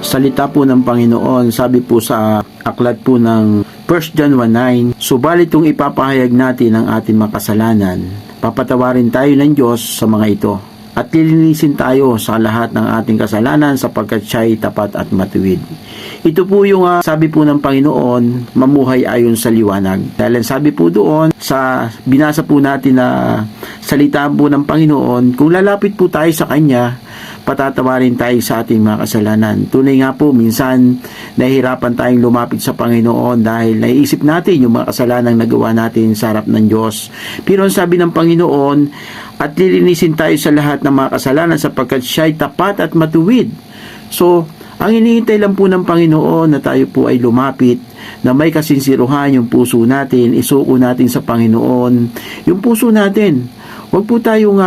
salita po ng Panginoon. Sabi po sa aklat po ng 1 John 1:9, subalit kung ipapahayag natin ang ating makasalanan, papatawarin tayo ng Diyos sa mga ito, at lilinisin tayo sa lahat ng ating kasalanan sapagkat siya'y tapat at matuwid. Ito po yung sabi po ng Panginoon, mamuhay ayon sa liwanag. Dahil sabi po doon, sa binasa po natin na salita po ng Panginoon, kung lalapit po tayo sa Kanya, patatawarin tayo sa ating mga kasalanan. Tunay nga po, minsan nahihirapan tayong lumapit sa Panginoon dahil naiisip natin yung mga kasalanang nagawa natin sa harap ng Diyos. Pero ang sabi ng Panginoon, at lilinisin tayo sa lahat ng mga kasalanan sapagkat siya'y tapat at matuwid. So, ang hinihintay lang po ng Panginoon na tayo po ay lumapit, na may kasinsiruhan yung puso natin, isuko natin sa Panginoon yung puso natin. Huwag po tayong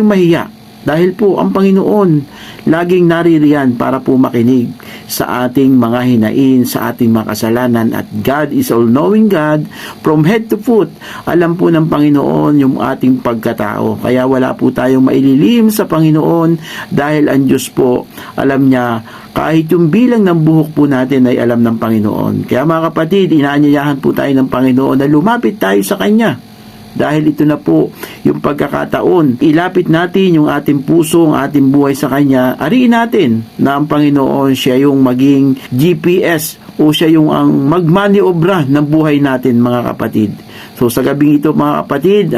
mahiya. Dahil po ang Panginoon laging naririyan para po makinig sa ating mga hinain, sa ating mga kasalanan, at God is all-knowing God from head to foot. Alam po ng Panginoon yung ating pagkatao. Kaya wala po tayong maililim sa Panginoon dahil ang Diyos po alam niya kahit yung bilang ng buhok po natin ay alam ng Panginoon. Kaya mga kapatid, inaanyayahan po tayo ng Panginoon na lumapit tayo sa Kanya. Dahil ito na po yung pagkakataon. Ilapit natin yung ating puso, ang ating buhay sa Kanya. Ariin natin na ang Panginoon siya yung maging GPS o siya yung ang magmaniobra ng buhay natin, mga kapatid. So sa gabing ito, mga kapatid,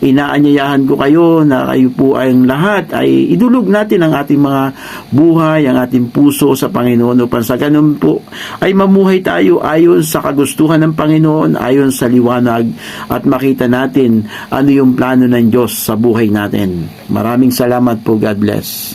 inaanyayahan ko kayo na kayo po ay lahat ay idulog natin ang ating mga buhay, ang ating puso sa Panginoon upang sa ganun po ay mamuhay tayo ayon sa kagustuhan ng Panginoon, ayon sa liwanag, at makita natin ano yung plano ng Diyos sa buhay natin. Maraming salamat po. God bless.